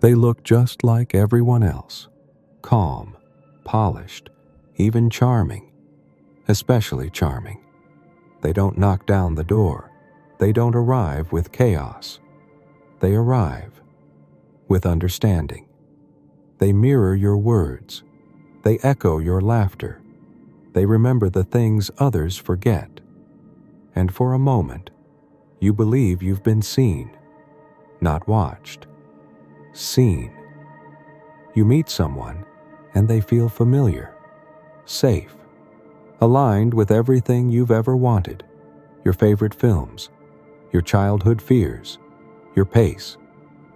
They look just like everyone else, calm, polished, even charming, especially charming. They don't knock down the door. They don't arrive with chaos. They arrive with understanding. They mirror your words. They echo your laughter. They remember the things others forget. And for a moment, you believe you've been seen, not watched. Seen. You meet someone, and they feel familiar, safe, aligned with everything you've ever wanted, your favorite films, your childhood fears, your pace,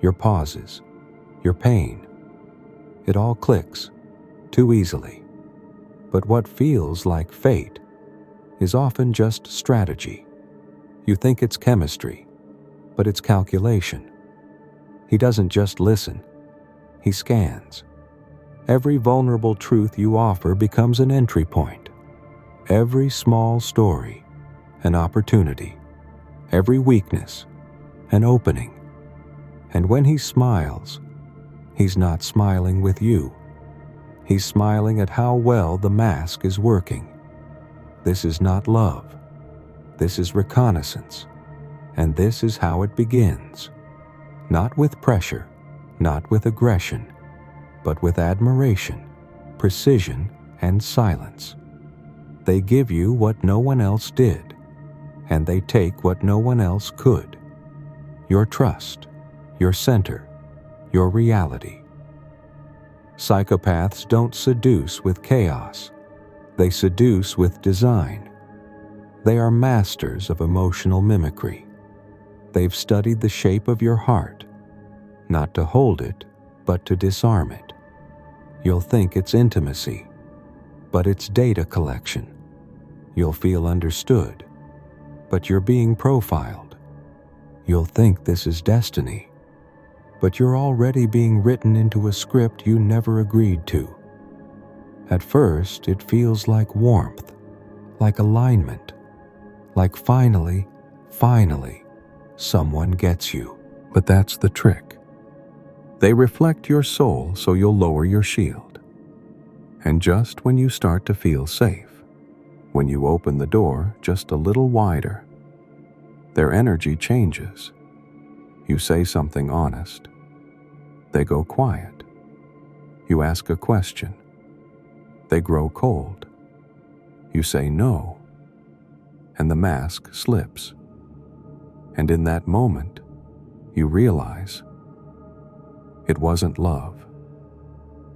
your pauses, your pain. It all clicks too easily. But what feels like fate is often just strategy. You think it's chemistry, but it's calculation. He doesn't just listen, he scans. Every vulnerable truth you offer becomes an entry point. Every small story, an opportunity. Every weakness, an opening. And when he smiles, he's not smiling with you. He's smiling at how well the mask is working. This is not love. This is reconnaissance. And this is how it begins. Not with pressure, not with aggression, but with admiration, precision, and silence. They give you what no one else did, and they take what no one else could. Your trust, your center, your reality. Psychopaths don't seduce with chaos. They seduce with design. They are masters of emotional mimicry. They've studied the shape of your heart, not to hold it, but to disarm it. You'll think it's intimacy, but it's data collection. You'll feel understood, but you're being profiled. You'll think this is destiny, but you're already being written into a script you never agreed to. At first, it feels like warmth, like alignment, like finally, someone gets you. But that's the trick. They reflect your soul so you'll lower your shield. And just when you start to feel safe, when you open the door just a little wider, their energy changes. You say something honest. They go quiet. You ask a question. They grow cold. You say no, and the mask slips. And in that moment, you realize it wasn't love.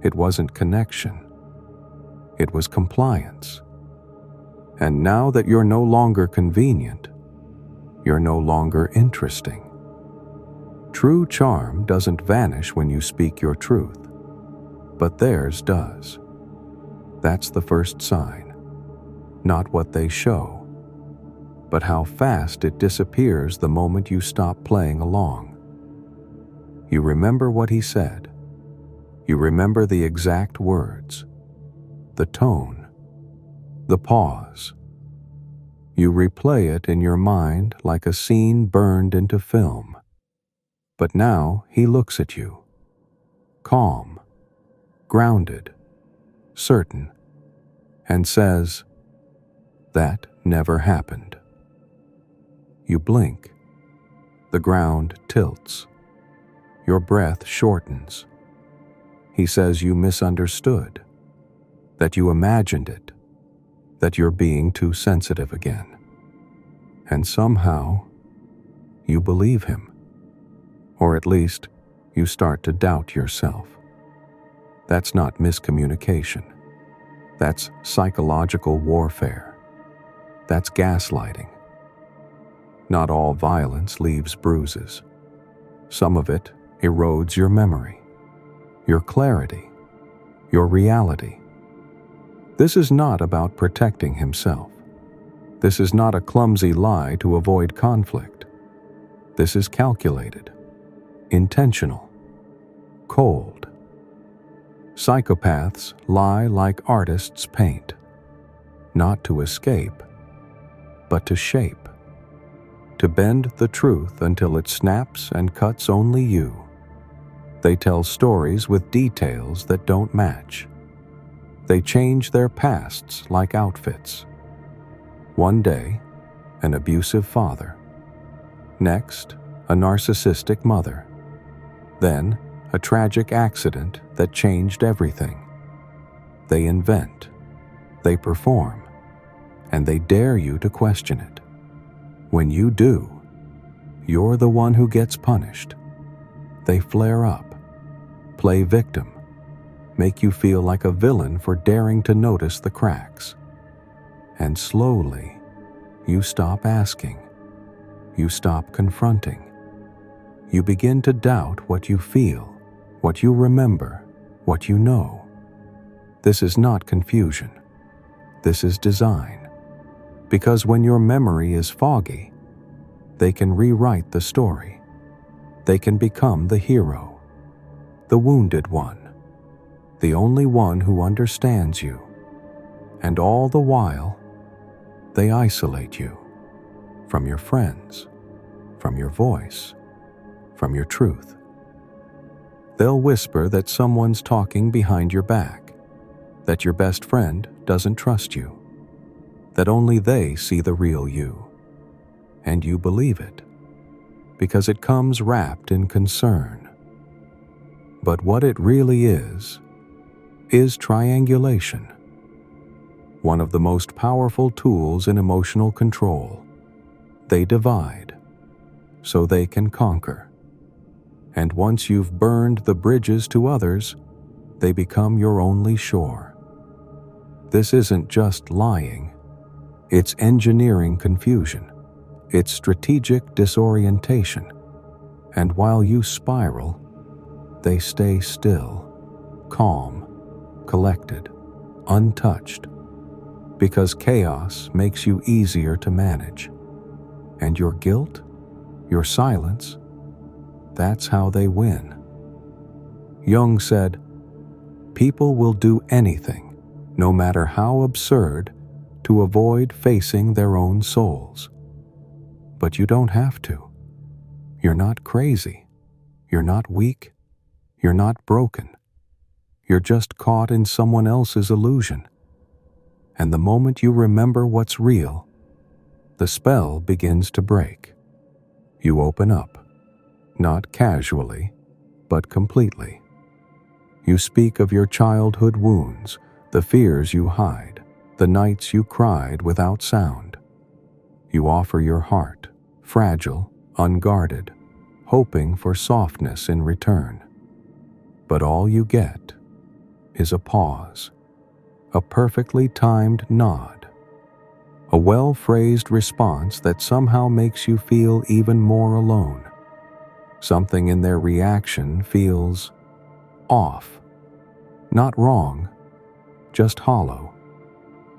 It wasn't connection. It was compliance. And now that you're no longer convenient, you're no longer interesting. True charm doesn't vanish when you speak your truth, but theirs does. That's the first sign. Not what they show, but how fast it disappears the moment you stop playing along. You remember what he said. You remember the exact words, the tone, the pause. You replay it in your mind like a scene burned into film. But now he looks at you, calm, grounded, certain, and says, "That never happened." You blink. The ground tilts. Your breath shortens. He says you misunderstood, that you imagined it, that you're being too sensitive again. And somehow, you believe him. Or at least, you start to doubt yourself. That's not miscommunication. That's psychological warfare. That's gaslighting. Not all violence leaves bruises. Some of it erodes your memory, your clarity, your reality. This is not about protecting himself. This is not a clumsy lie to avoid conflict. This is calculated, intentional, cold. Psychopaths lie like artists paint, not to escape, but to shape, to bend the truth until it snaps and cuts only you. They tell stories with details that don't match. They change their pasts like outfits. One day, an abusive father. Next, a narcissistic mother. Then, a tragic accident that changed everything. They invent, they perform, and they dare you to question it. When you do, you're the one who gets punished. They flare up, play victim, make you feel like a villain for daring to notice the cracks. And slowly, you stop asking. You stop confronting. You begin to doubt what you feel, what you remember, what you know. This is not confusion. This is design. Because when your memory is foggy, they can rewrite the story. They can become the hero, the wounded one, the only one who understands you. And all the while, they isolate you from your friends, from your voice, from your truth. They'll whisper that someone's talking behind your back, that your best friend doesn't trust you, that only they see the real you. And you believe it, because it comes wrapped in concern. But what it really is triangulation, one of the most powerful tools in emotional control. They divide, so they can conquer. And once you've burned the bridges to others, they become your only shore. This isn't just lying, it's engineering confusion. It's strategic disorientation, and while you spiral, they stay still, calm, collected, untouched, because chaos makes you easier to manage. And your guilt, your silence, that's how they win. Jung said, "People will do anything, no matter how absurd, to avoid facing their own souls." But you don't have to. You're not crazy. You're not weak. You're not broken. You're just caught in someone else's illusion. And the moment you remember what's real, the spell begins to break. You open up, not casually, but completely. You speak of your childhood wounds, the fears you hide, the nights you cried without sound. You offer your heart, fragile, unguarded, hoping for softness in return. But all you get is a pause, a perfectly timed nod, a well-phrased response that somehow makes you feel even more alone. Something in their reaction feels off, not wrong, just hollow.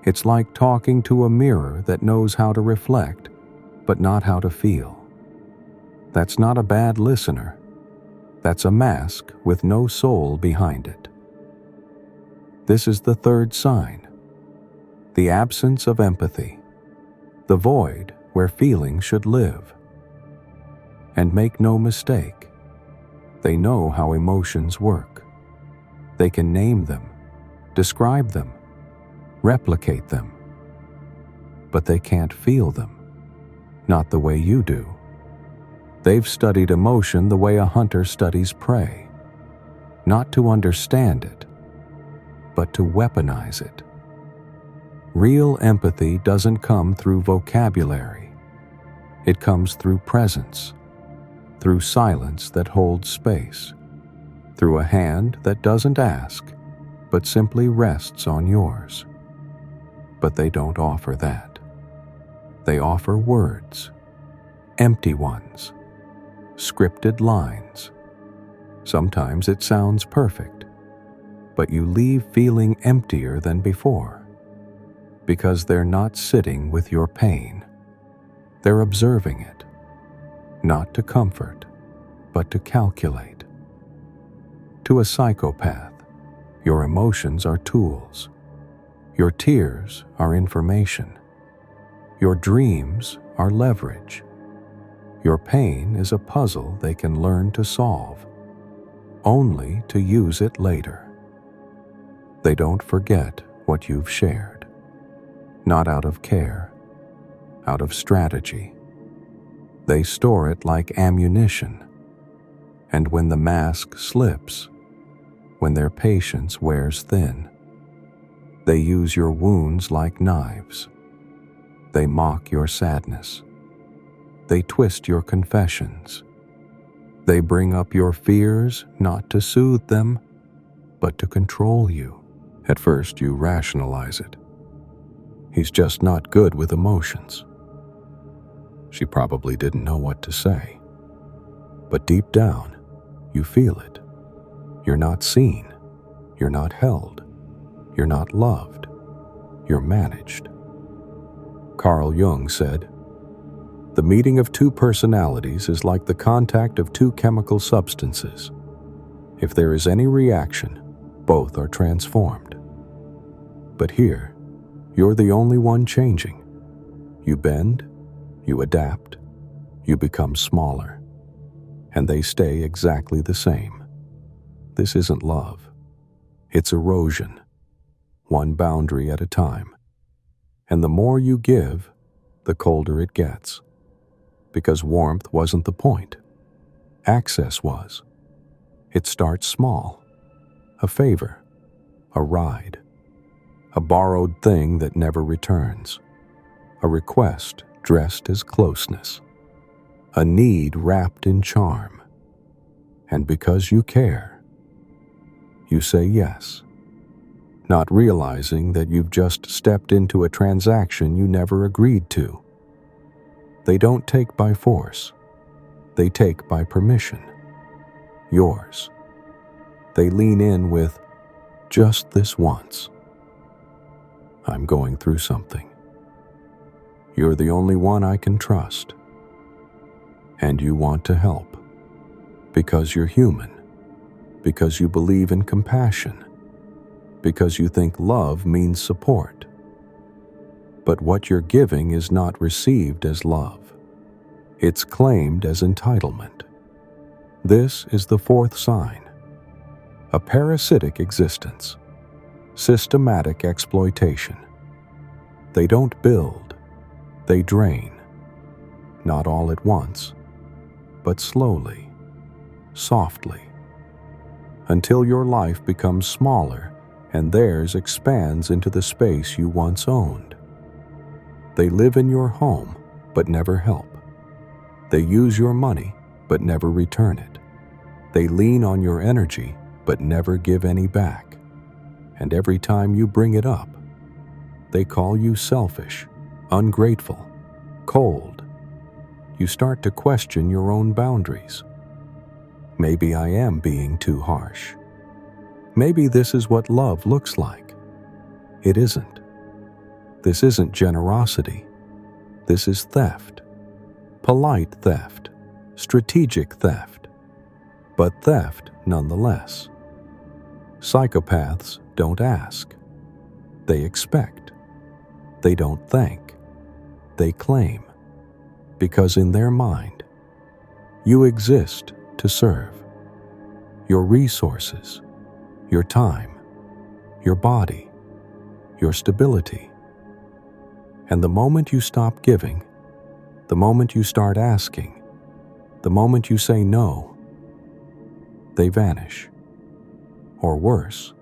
It's like talking to a mirror that knows how to reflect, but not how to feel. That's not a bad listener. That's a mask with no soul behind it. This is the third sign, the absence of empathy, the void where feelings should live. And make no mistake, they know how emotions work. They can name them, describe them, replicate them, but they can't feel them. Not the way you do. They've studied emotion the way a hunter studies prey, not to understand it, but to weaponize it. Real empathy doesn't come through vocabulary. It comes through presence, through silence that holds space, through a hand that doesn't ask, but simply rests on yours. But they don't offer that. They offer words, empty ones, scripted lines. Sometimes it sounds perfect, but you leave feeling emptier than before, because they're not sitting with your pain. They're observing it, not to comfort, but to calculate. To a psychopath, your emotions are tools. Your tears are information. Your dreams are leverage. Your pain is a puzzle they can learn to solve. only to use it later. They don't forget what you've shared, not out of care, out of strategy. They store it like ammunition, and when the mask slips, when their patience wears thin, they use your wounds like knives. They mock your sadness. They twist your confessions. They bring up your fears not to soothe them, but to control you. At first, you rationalize it. He's just not good with emotions. She probably didn't know what to say. But deep down, you feel it. You're not seen. You're not held. You're not loved. You're managed. Carl Jung said, "The meeting of two personalities is like the contact of two chemical substances. If there is any reaction, both are transformed. But here, you're the only one changing. You bend, you adapt, you become smaller, and they stay exactly the same. This isn't love. It's erosion, one boundary at a time. And the more you give, the colder it gets. Because warmth wasn't the point. Access was. It starts small. A favor, a ride, a borrowed thing that never returns, a request dressed as closeness, a need wrapped in charm. And because you care, you say yes, not realizing that you've just stepped into a transaction you never agreed to. They don't take by force. They take by permission. Yours. They lean in with, "Just this once. I'm going through something. You're the only one I can trust. And you want to help. Because you're human. Because you believe in compassion. Because you think love means support. But what you're giving is not received as love. It's claimed as entitlement. This is the fourth sign. A parasitic existence. Systematic exploitation. They don't build. They drain. Not all at once, but slowly, softly, until your life becomes smaller and theirs expands into the space you once owned. They live in your home, but never help. They use your money, but never return it. They lean on your energy, but never give any back. And every time you bring it up, they call you selfish, ungrateful, cold. You start to question your own boundaries. Maybe I am being too harsh. Maybe this is what love looks like. It isn't. This isn't generosity. This is theft. Polite theft. Strategic theft. But theft nonetheless. Psychopaths don't ask. They expect. They don't thank. They claim. Because in their mind, you exist to serve. Your resources, your time, your body, your stability. And the moment you stop giving, the moment you start asking, the moment you say no, they vanish. Or worse,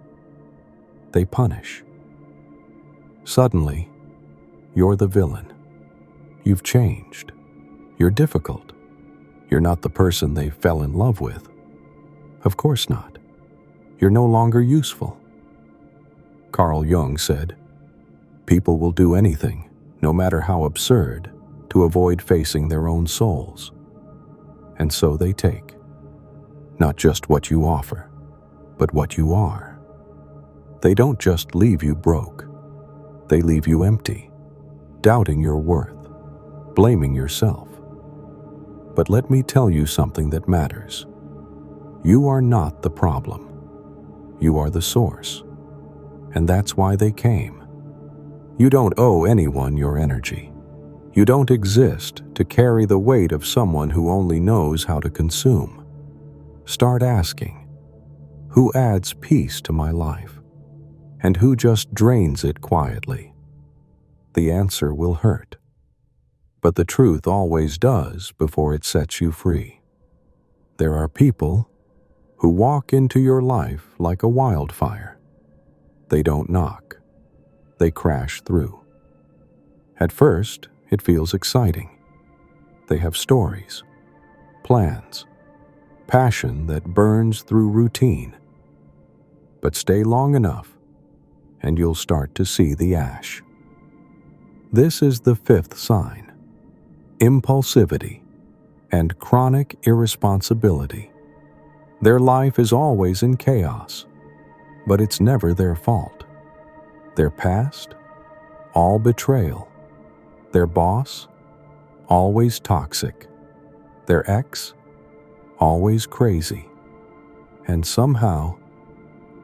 they punish. Suddenly, you're the villain. You've changed. You're difficult. You're not the person they fell in love with. Of course not. You're no longer useful. Carl Jung said, "People will do anything, no matter how absurd, to avoid facing their own souls. And so they take. Not just what you offer, but what you are. They don't just leave you broke. They leave you empty, doubting your worth, blaming yourself. But let me tell you something that matters. You are not the problem. You are the source. And that's why they came. You don't owe anyone your energy. You don't exist to carry the weight of someone who only knows how to consume. Start asking, Who adds peace to my life? And who just drains it quietly? The answer will hurt. But the truth always does before it sets you free. There are people who walk into your life like a wildfire. They don't knock. They crash through. At first, it feels exciting. They have stories, plans, passion that burns through routine. But stay long enough, and you'll start to see the ash. This is the fifth sign: impulsivity and chronic irresponsibility. Their life is always in chaos, but it's never their fault. Their past, all betrayal. Their boss, always toxic. Their ex, always crazy. And somehow,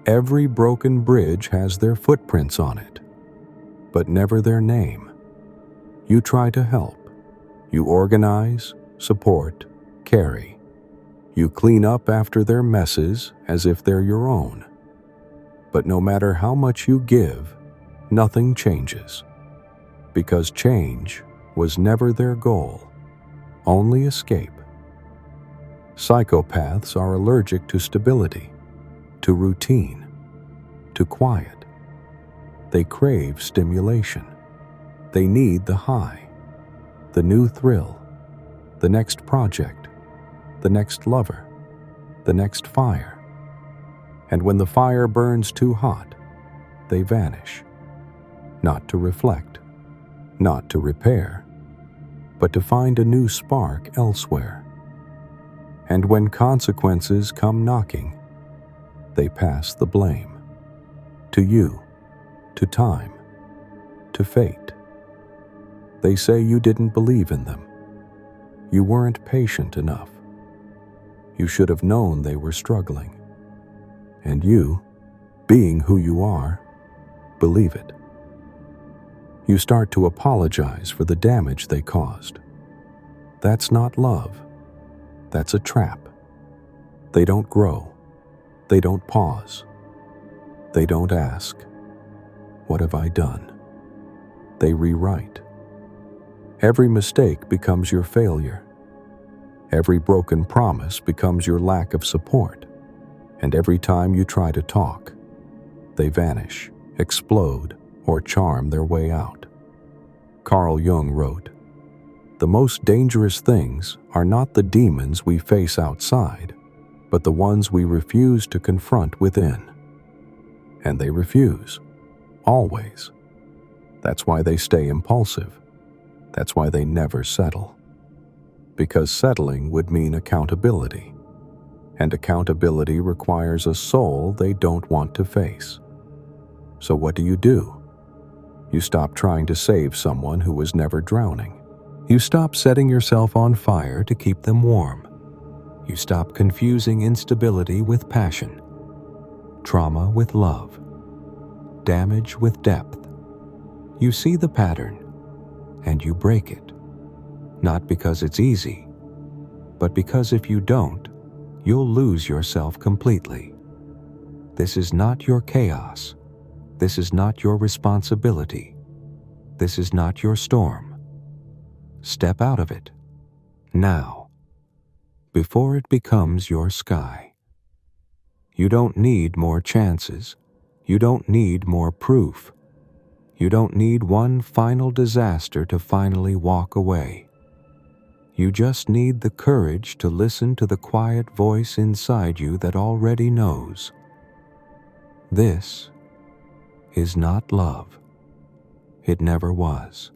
every broken bridge has their footprints on it, but never their name. You try to help. You organize, support, carry. You clean up after their messes as if they're your own. But no matter how much you give, nothing changes. Because change was never their goal, only escape. Psychopaths are allergic to stability, to routine, to quiet. They crave stimulation. They need the high, the new thrill, the next project, the next lover, the next fire. And when the fire burns too hot, they vanish, not to reflect, not to repair, but to find a new spark elsewhere. And when consequences come knocking, they pass the blame to you, to time, to fate. They say you didn't believe in them. You weren't patient enough. You should have known they were struggling. And you, being who you are, believe it. You start to apologize for the damage they caused. That's not love. That's a trap. They don't grow. They don't pause. They don't ask, "What have I done?" They rewrite. Every mistake becomes your failure. Every broken promise becomes your lack of support. And every time you try to talk, they vanish, explode, or charm their way out. Carl Jung wrote, "The most dangerous things are not the demons we face outside, but the ones we refuse to confront within." And they refuse, always. That's why they stay impulsive. That's why they never settle. Because settling would mean accountability. And accountability requires a soul they don't want to face. So what do? You stop trying to save someone who was never drowning. You stop setting yourself on fire to keep them warm. You stop confusing instability with passion, trauma with love, damage with depth. You see the pattern, and you break it. Not because it's easy, but because if you don't, you'll lose yourself completely. This is not your chaos. This is not your responsibility. This is not your storm. Step out of it, now, before it becomes your sky. You don't need more chances. You don't need more proof. You don't need one final disaster to finally walk away. You just need the courage to listen to the quiet voice inside you that already knows. This is not love. It never was.